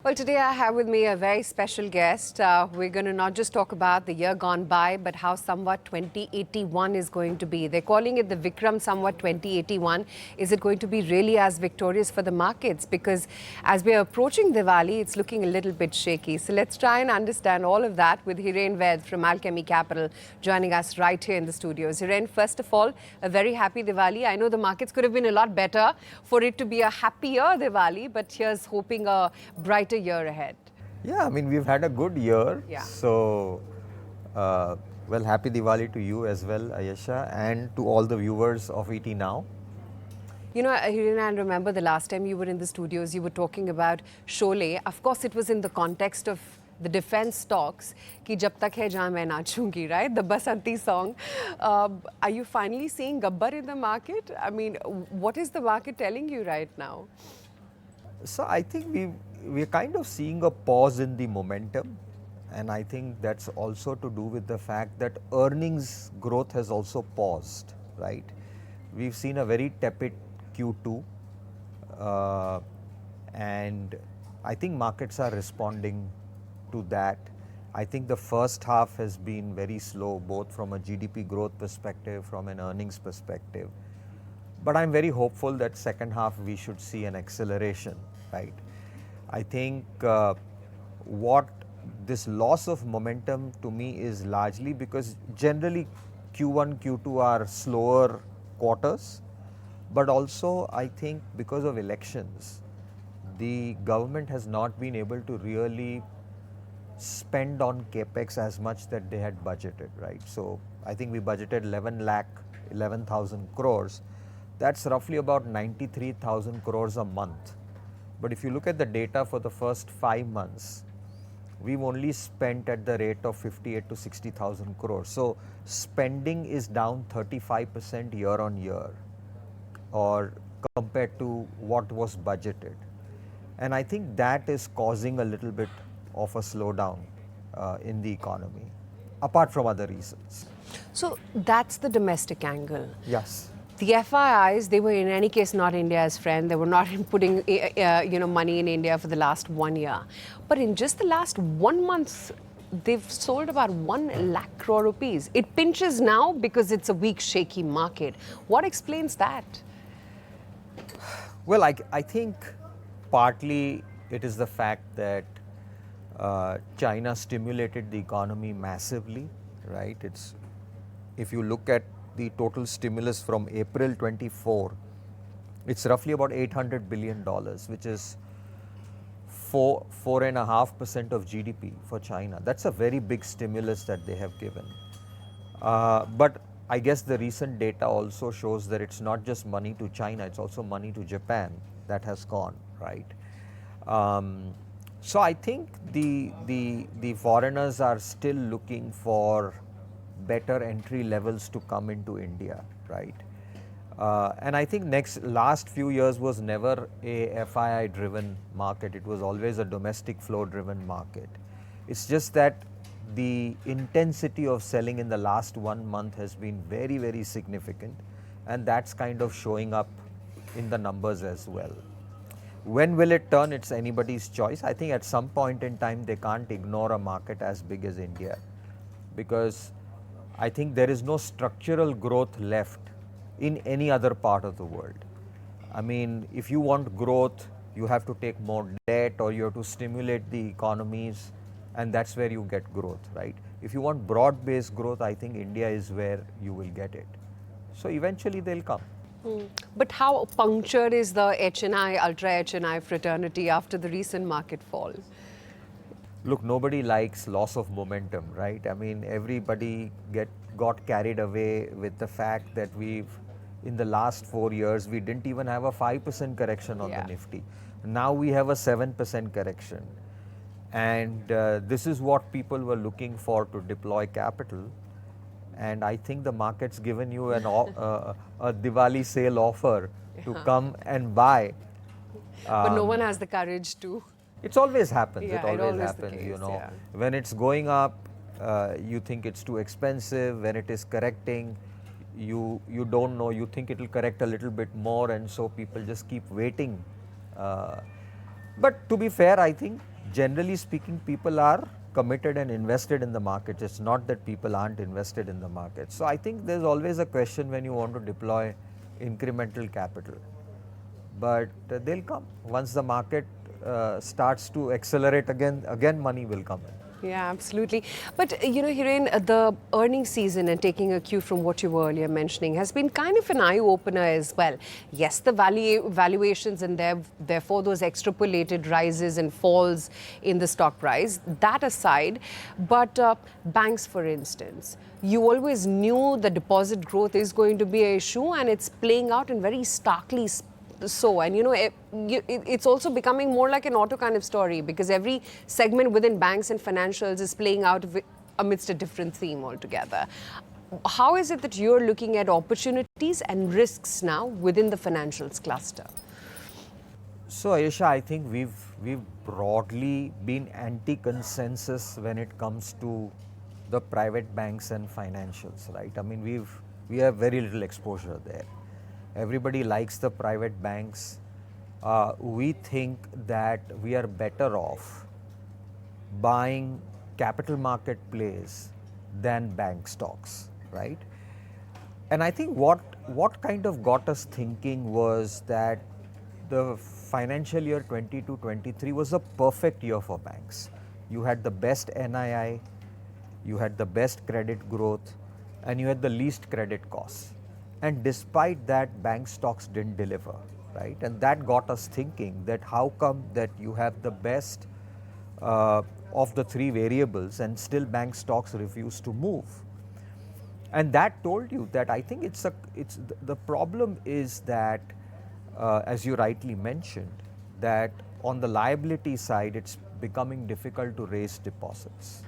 Well, today I have with me a very special guest. We're going to not just talk about the year gone by, but how Samvat 2081 is going to be. They're calling it the Vikram Samvat 2081. Is it going to be really as victorious for the markets? Because as we're approaching Diwali, it's looking a little bit shaky. So let's try and understand all of that with Hiren Ved from Alchemy Capital joining us right here in the studios. Hiren, first of all, a very happy Diwali. I know the markets could have been a lot better for it to be a happier Diwali, but here's hoping a brighter year ahead. Yeah, I mean, we've had a good year. Yeah. So, well, happy Diwali to you as well, Ayesha, and to all the viewers of ET Now. You know, Hiren, I remember the last time you were in the studios, you were talking about Sholay. Of course, it was in the context of the defense stocks, ki jab tak hai jaan main nachungi, right? The Basanti song. Are you finally seeing Gabbar in the market? I mean, what is the market telling you right now? So, I think we're kind of seeing a pause in the momentum, and I think that's also to do with the fact that earnings growth has also paused, right? We've seen a very tepid Q2, and I think markets are responding to that. I think the first half has been very slow, both from a GDP growth perspective, from an earnings perspective. But I'm very hopeful that second half we should see an acceleration, right? I think what this loss of momentum to me is largely because generally Q1, Q2 are slower quarters, but also I think because of elections, the government has not been able to really spend on capex as much that they had budgeted, right? So I think we budgeted 11,000 crores. That's roughly about 93,000 crores a month. But if you look at the data for the first 5 months, we've only spent at the rate of 58 to 60,000 crores. So spending is down 35% year on year, or compared to what was budgeted. And I think that is causing a little bit of a slowdown in the economy, apart from other reasons. So that's the domestic angle. Yes. The FIIs, they were in any case not India's friend. They were not putting money in India for the last 1 year. But in just the last 1 month, they've sold about 1 lakh crore rupees. It pinches now because it's a weak, shaky market. What explains that? Well, I think partly it is the fact that China stimulated the economy massively, right? If you look at the total stimulus from April 24, it's roughly about $800 billion, which is 4.5% of GDP for China. That's a very big stimulus that they have given. But I guess the recent data also shows that it's not just money to China, it's also money to Japan that has gone, right? So I think the foreigners are still looking for better entry levels to come into India, right? And I think last few years was never a FII driven market. It was always a domestic flow driven market. It's just that the intensity of selling in the last 1 month has been very, very significant, and that's kind of showing up in the numbers as well. When will it turn? It's anybody's choice. I think at some point in time they can't ignore a market as big as India, because I think there is no structural growth left in any other part of the world. I mean, if you want growth, you have to take more debt or you have to stimulate the economies, and that's where you get growth, right? If you want broad-based growth, I think India is where you will get it. So eventually they'll come. But how punctured is the HNI, ultra HNI fraternity after the recent market fall? Look, nobody likes loss of momentum, right? I mean, everybody got carried away with the fact that in the last 4 years, we didn't even have a 5% correction on the Nifty. Now we have a 7% correction. And this is what people were looking for to deploy capital. And I think the market's given you a Diwali sale offer to come and buy. But no one has the courage to. It always happens. Yeah, it always happens, case, you know. Yeah. When it's going up, you think it's too expensive. When it is correcting, you don't know. You think it will correct a little bit more, and so people just keep waiting. But to be fair, I think generally speaking, people are committed and invested in the market. It's not that people aren't invested in the market. So I think there's always a question when you want to deploy incremental capital. But they'll come. Once the market starts to accelerate again money will come in. Yeah, absolutely. But, Hiren, the earnings season, and taking a cue from what you were earlier mentioning, has been kind of an eye-opener as well. Yes, the valuations and therefore those extrapolated rises and falls in the stock price, that aside, but banks, for instance, you always knew the deposit growth is going to be an issue, and it's playing out in very starkly so. And it's also becoming more like an auto kind of story, because every segment within banks and financials is playing out amidst a different theme altogether. How is it that you're looking at opportunities and risks now within the financials cluster? So Ayesha, I think we've broadly been anti-consensus when it comes to the private banks and financials, right? I mean, we have very little exposure there. Everybody likes the private banks. We think that we are better off buying capital market plays than bank stocks, right? And I think what kind of got us thinking was that the financial year 22-23 was a perfect year for banks. You had the best NII, you had the best credit growth, and you had the least credit costs. And despite that, bank stocks didn't deliver, right? And that got us thinking that how come that you have the best of the three variables and still bank stocks refuse to move? And that told you that I think the problem is that, as you rightly mentioned, that on the liability side, it's becoming difficult to raise deposits.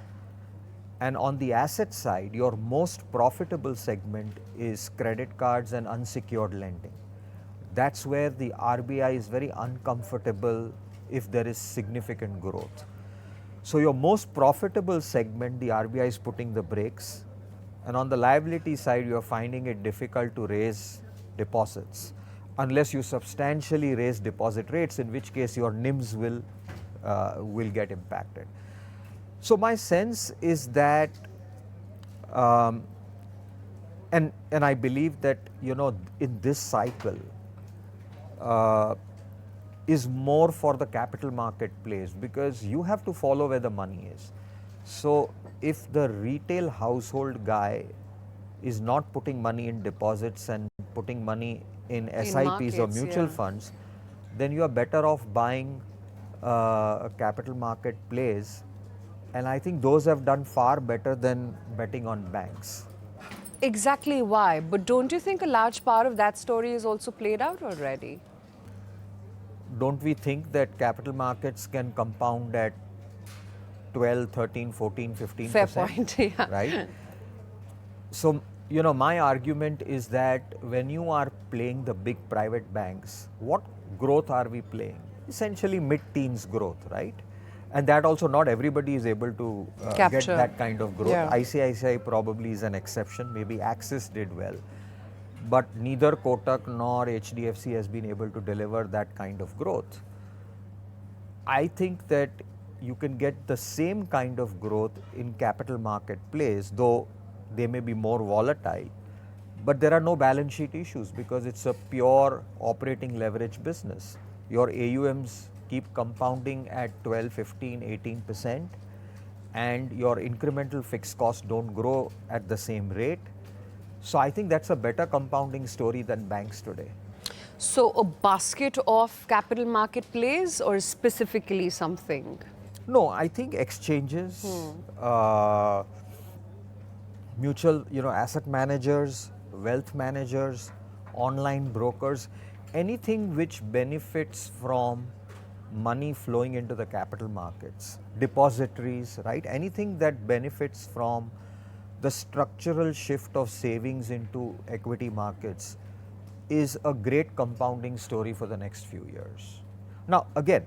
And on the asset side, your most profitable segment is credit cards and unsecured lending. That's where the RBI is very uncomfortable if there is significant growth. So your most profitable segment, the RBI is putting the brakes. And on the liability side, you are finding it difficult to raise deposits unless you substantially raise deposit rates, in which case your NIMs will get impacted. So my sense is that, and I believe that in this cycle is more for the capital market plays, because you have to follow where the money is. So if the retail household guy is not putting money in deposits and putting money in SIPs markets, or mutual funds, then you are better off buying capital market plays. And I think those have done far better than betting on banks. Exactly why? But don't you think a large part of that story is also played out already? Don't we think that capital markets can compound at 12, 13, 14, 15%? Fair point, yeah. Right? So, my argument is that when you are playing the big private banks, what growth are we playing? Essentially mid-teens growth, right? And that also not everybody is able to get that kind of growth. Yeah. ICICI probably is an exception. Maybe Axis did well. But neither Kotak nor HDFC has been able to deliver that kind of growth. I think that you can get the same kind of growth in capital market plays, though they may be more volatile. But there are no balance sheet issues because it's a pure operating leverage business. Your AUMs keep compounding at 12, 15, 18%, and your incremental fixed costs don't grow at the same rate. So I think that's a better compounding story than banks today. So a basket of capital market plays, or specifically something? No, I think exchanges, mutual, asset managers, wealth managers, online brokers, anything which benefits from money flowing into the capital markets, depositories, right? Anything that benefits from the structural shift of savings into equity markets is a great compounding story for the next few years. Now, again,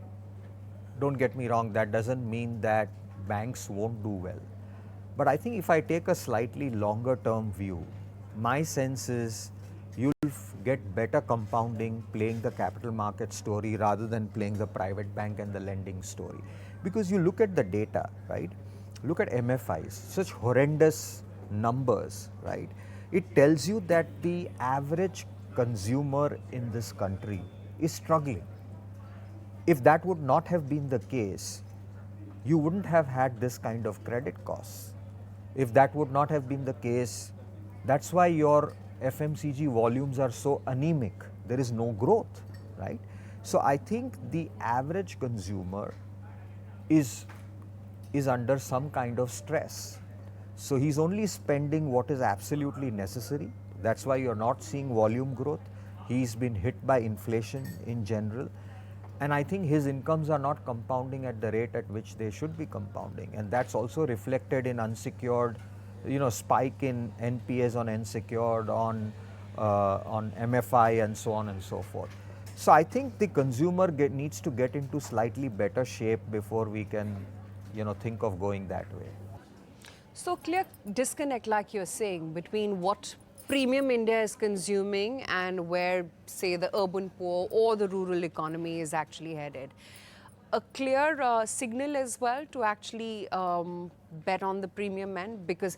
don't get me wrong, that doesn't mean that banks won't do well. But I think if I take a slightly longer term view, my sense is you'll get better compounding playing the capital market story rather than playing the private bank and the lending story. Because you look at the data, right? Look at MFIs, such horrendous numbers, right? It tells you that the average consumer in this country is struggling. If that would not have been the case, you wouldn't have had this kind of credit costs. If that would not have been the case, that's why your FMCG volumes are so anemic. There is no growth, right? So I think the average consumer is under some kind of stress. So he's only spending what is absolutely necessary. That's why you're not seeing volume growth. He's been hit by inflation in general. And I think his incomes are not compounding at the rate at which they should be compounding. And that's also reflected in unsecured, spike in NPAs on unsecured, on MFI and so on and so forth. So I think the consumer needs to get into slightly better shape before we can, think of going that way. So clear disconnect, like you're saying, between what premium India is consuming and where, say, the urban poor or the rural economy is actually headed. A clear signal as well to actually bet on the premium end, because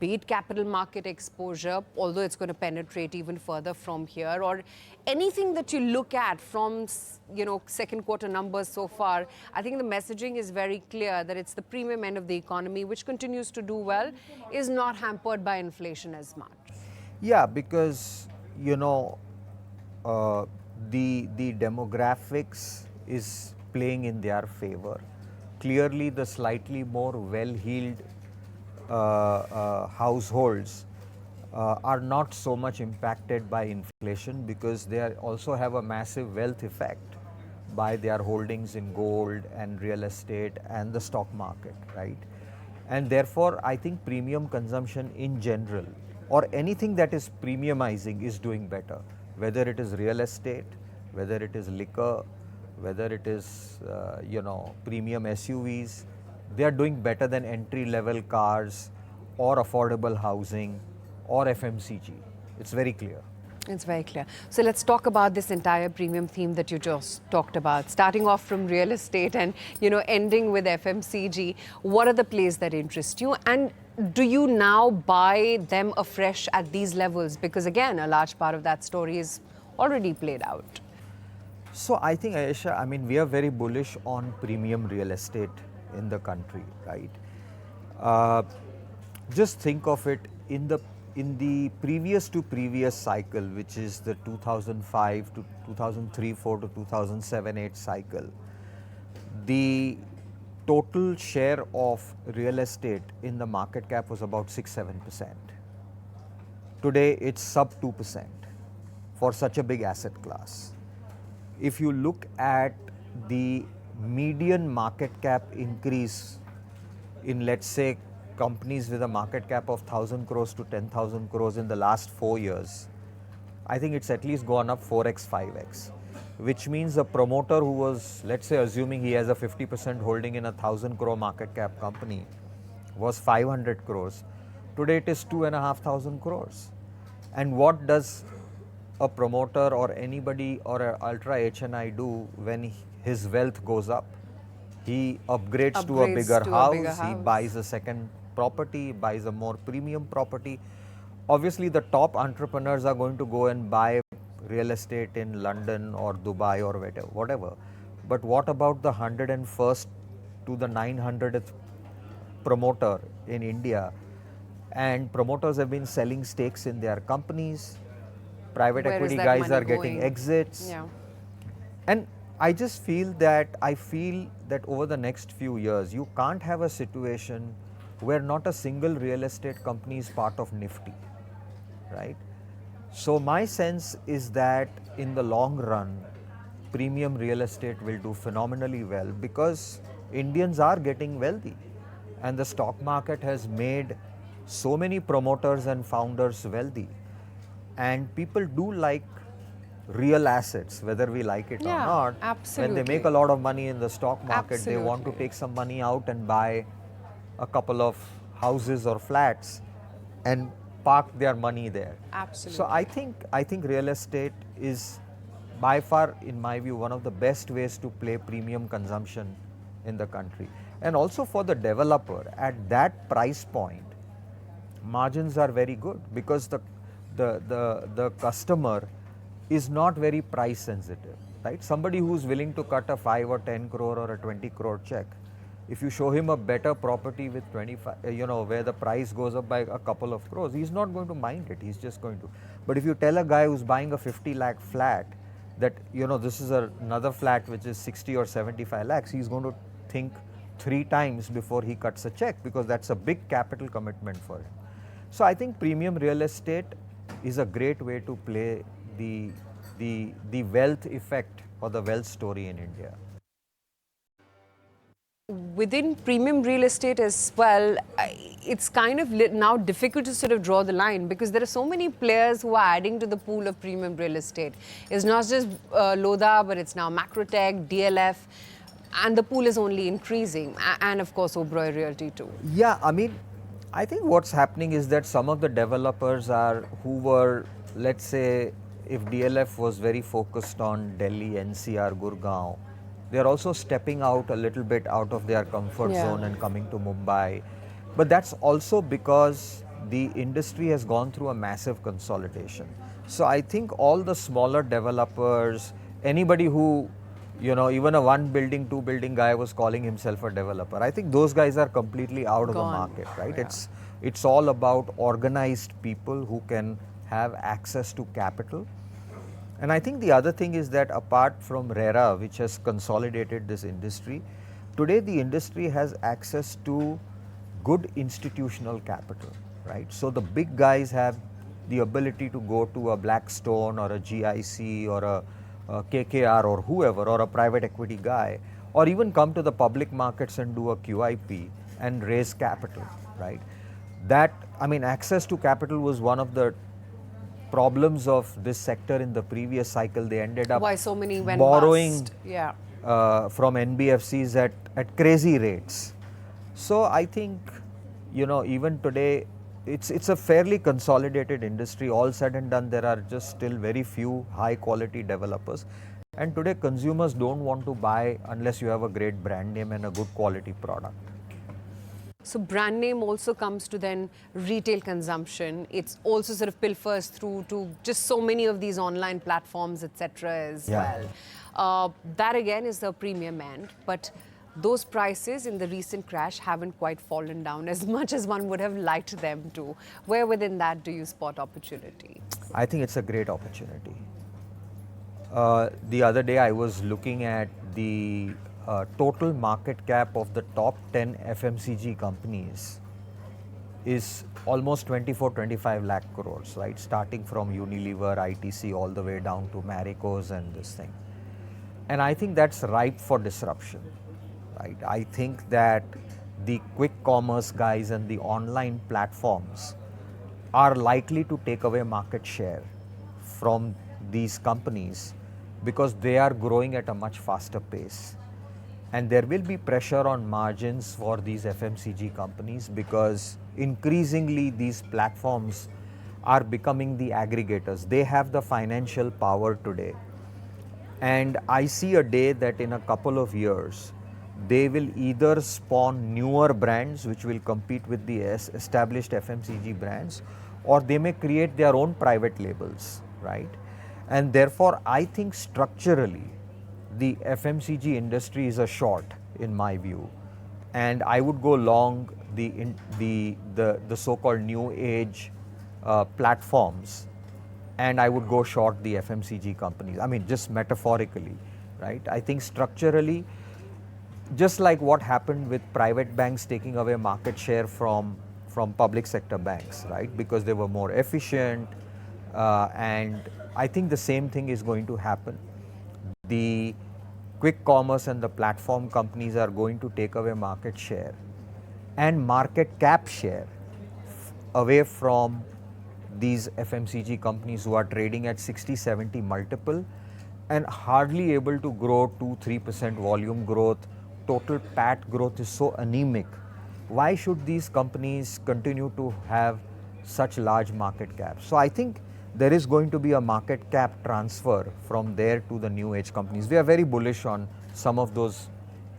be it capital market exposure, although it's going to penetrate even further from here, or anything that you look at from, second quarter numbers so far, I think the messaging is very clear that it's the premium end of the economy which continues to do well, is not hampered by inflation as much. Yeah, because the demographics is playing in their favor. Clearly, the slightly more well-heeled households are not so much impacted by inflation, because they also have a massive wealth effect by their holdings in gold and real estate and the stock market, right? And therefore, I think premium consumption in general, or anything that is premiumizing, is doing better, whether it is real estate, whether it is liquor, whether it is premium SUVs. They are doing better than entry level cars or affordable housing or FMCG. It's very clear. It's very clear. So let's talk about this entire premium theme that you just talked about, starting off from real estate and ending with FMCG. What are the plays that interest you, and do you now buy them afresh at these levels? Because again, a large part of that story is already played out. So I think, Ayesha, we are very bullish on premium real estate in the country, right? Just think of it in the previous to previous cycle, which is the 2005 to 2003-4 to 2007-8 cycle. The total share of real estate in the market cap was about 6-7%. Today, it's sub 2% for such a big asset class. If you look at the median market cap increase in, let's say, companies with a market cap of 1,000 crores to 10,000 crores in the last 4 years, I think it's at least gone up 4x, 5x, which means a promoter who was, let's say, assuming he has a 50% holding in a 1,000 crore market cap company, was 500 crores. Today it is 2,500 crores. And what does a promoter or anybody or an ultra HNI do when his wealth goes up? He upgrades to a bigger house, he buys a second property, buys a more premium property. Obviously, the top entrepreneurs are going to go and buy real estate in London or Dubai or whatever. But what about the 101st to the 900th promoter in India? And promoters have been selling stakes in their companies. Private equity guys are getting exits. Yeah. And I just feel that over the next few years, you can't have a situation where not a single real estate company is part of Nifty, right? So my sense is that in the long run, premium real estate will do phenomenally well, because Indians are getting wealthy and the stock market has made so many promoters and founders wealthy. And people do like real assets, whether we like it or not. Absolutely. When they make a lot of money in the stock market, Absolutely. they want to take some money out and buy a couple of houses or flats and park their money there. Absolutely. So I think real estate is by far, in my view, one of the best ways to play premium consumption in the country. And also for the developer, at that price point, margins are very good because the customer is not very price sensitive, right? Somebody who's willing to cut a 5 or 10 crore or a 20 crore check, if you show him a better property with 25, where the price goes up by a couple of crores, he's not going to mind it. He's just going to. But if you tell a guy who's buying a 50 lakh flat that, this is another flat which is 60 or 75 lakhs, he's going to think 3 times before he cuts a check because that's a big capital commitment for him. So I think premium real estate is a great way to play the wealth effect or the wealth story in India. Within premium real estate as well, it's kind of now difficult to sort of draw the line because there are so many players who are adding to the pool of premium real estate. It's not just Lodha, but it's now Macrotech, DLF, and the pool is only increasing. And of course, Oberoi Realty too. Yeah, I mean, I think what's happening is that some of the developers who were, let's say, if DLF was very focused on Delhi, NCR, Gurgaon, they are also stepping out a little bit out of their comfort zone and coming to Mumbai. But that's also because the industry has gone through a massive consolidation. So I think all the smaller developers, anybody who, even a 1 building, 2 building guy was calling himself a developer, I think those guys are completely out of the market, right? Yeah. It's all about organized people who can have access to capital. And I think the other thing is that apart from RERA, which has consolidated this industry, today the industry has access to good institutional capital, right? So the big guys have the ability to go to a Blackstone or a GIC or a KKR or whoever, or a private equity guy, or even come to the public markets and do a QIP and raise capital, right? Access to capital was one of the problems of this sector in the previous cycle. They ended up why so many went borrowing bust. from NBFCs at crazy rates. So I think, even today, it's a fairly consolidated industry. All said and done, there are just still very few high quality developers. And today consumers don't want to buy unless you have a great brand name and a good quality product. So brand name also comes to then retail consumption. It's also sort of pilfers through to just so many of these online platforms, etc. as well. That again is the premium end, but those prices in the recent crash haven't quite fallen down as much as one would have liked them to. Where within that do you spot opportunity? I think it's a great opportunity. The other day I was looking at the total market cap of the top 10 FMCG companies is almost 24-25 lakh crores, right? Starting from Unilever, ITC, all the way down to Marico's and this thing. And I think that's ripe for disruption, right? I think that the quick commerce guys and the online platforms are likely to take away market share from these companies because they are growing at a much faster pace. And there will be pressure on margins for these FMCG companies because increasingly these platforms are becoming the aggregators. They have the financial power today. And I see a day that in a couple of years, they will either spawn newer brands which will compete with the established FMCG brands, or they may create their own private labels, right? And therefore, I think structurally, the FMCG industry is a short in my view, and I would go long the so-called new age platforms, and I would go short the FMCG companies. I mean, just metaphorically, right? I think structurally, just like what happened with private banks taking away market share from public sector banks, right? Because they were more efficient, and I think the same thing is going to happen. The quick commerce and the platform companies are going to take away market share and market cap share away from these FMCG companies who are trading at 60-70 multiple and hardly able to grow 2-3% volume growth. Total PAT growth is so anemic. Why should these companies continue to have such large market caps? So I think there is going to be a market cap transfer from there to the new age companies. We are very bullish on some of those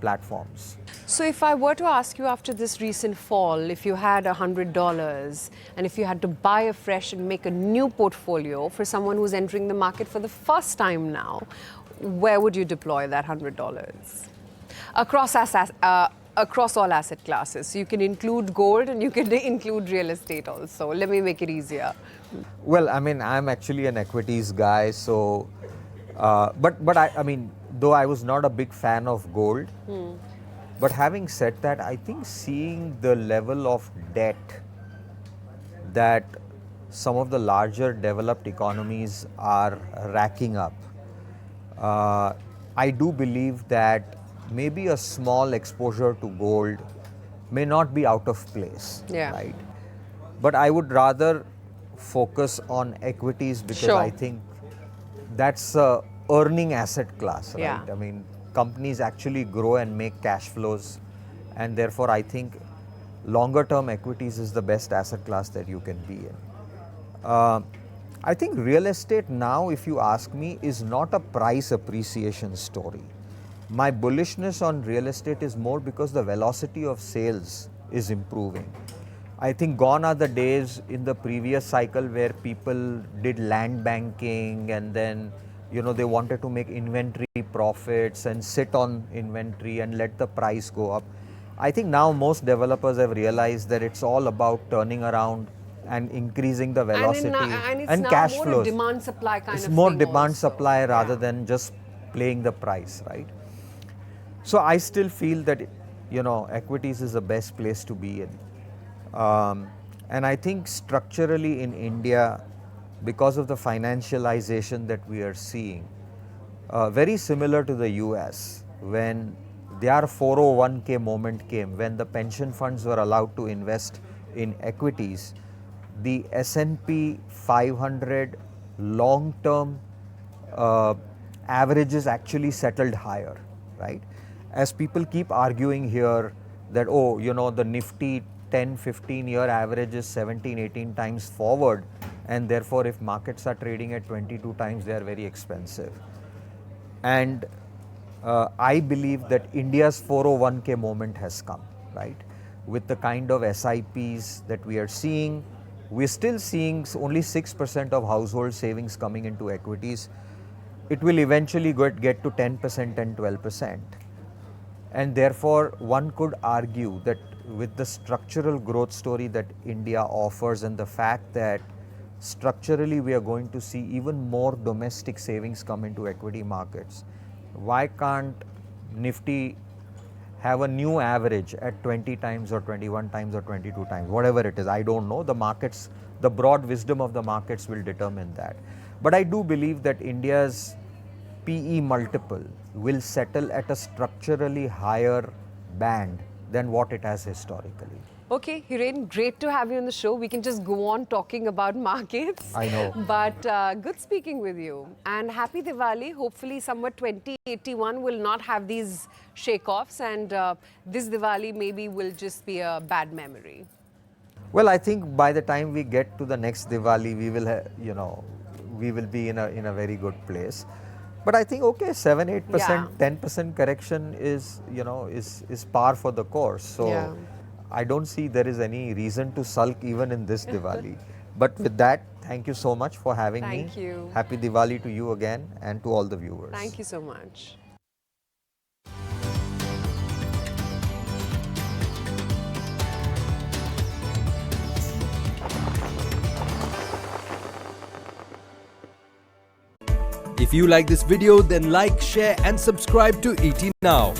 platforms. So if I were to ask you after this recent fall, if you had $100 and if you had to buy afresh and make a new portfolio for someone who's entering the market for the first time now, where would you deploy that $100? Across all asset classes. So you can include gold and you can include real estate also. Let me make it easier. Well, I mean, I'm actually an equities guy, so, but I mean, though I was not a big fan of gold, but having said that, I think seeing the level of debt that some of the larger developed economies are racking up, I do believe that maybe a small exposure to gold may not be out of place, right? But I would rather focus on equities because I think that's a earning asset class, right? I mean, companies actually grow and make cash flows, and therefore I think longer term equities is the best asset class that you can be in. I think real estate now, if you ask me, is not a price appreciation story. My bullishness on real estate is more because the velocity of sales is improving. I think gone are the days in the previous cycle where people did land banking and then, you know, they wanted to make inventory profits and sit on inventory and let the price go up. I think now most developers have realized that it's all about turning around and increasing the velocity and cash flows. It's more demand supply kind of thing. It's more demand supply rather than just playing the price, right? So I still feel that, you know, equities is the best place to be in. And I think structurally in India, because of the financialization that we are seeing, very similar to the US, when their 401k moment came, when the pension funds were allowed to invest in equities, the S&P 500 long-term averages actually settled higher, right? As people keep arguing here that, oh, you know, the Nifty 10, 15-year average is 17, 18 times forward, and therefore if markets are trading at 22 times, they are very expensive. And I believe that India's 401k moment has come, right? With the kind of SIPs that we are seeing, we're still seeing only 6% of household savings coming into equities. It will eventually get to 10% and 12%. And therefore, one could argue that with the structural growth story that India offers and the fact that structurally we are going to see even more domestic savings come into equity markets, why can't Nifty have a new average at 20 times or 21 times or 22 times, whatever it is? I don't know. The markets, the broad wisdom of the markets will determine that. But I do believe that India's PE multiple will settle at a structurally higher band than what it has historically. Okay, Hiren, great to have you on the show. We can just go on talking about markets. I know. But good speaking with you. And happy Diwali. Hopefully, somewhat 2081 will not have these shake-offs, and this Diwali maybe will just be a bad memory. Well, I think by the time we get to the next Diwali, we will, we will be in a very good place. But I think, okay, 7, 8%, 10% correction is, is par for the course. So I don't see there is any reason to sulk even in this Diwali. But with that, thank you so much for having me. Thank you. Happy Diwali to you again and to all the viewers. Thank you so much. If you like this video, then like, share and subscribe to ET Now.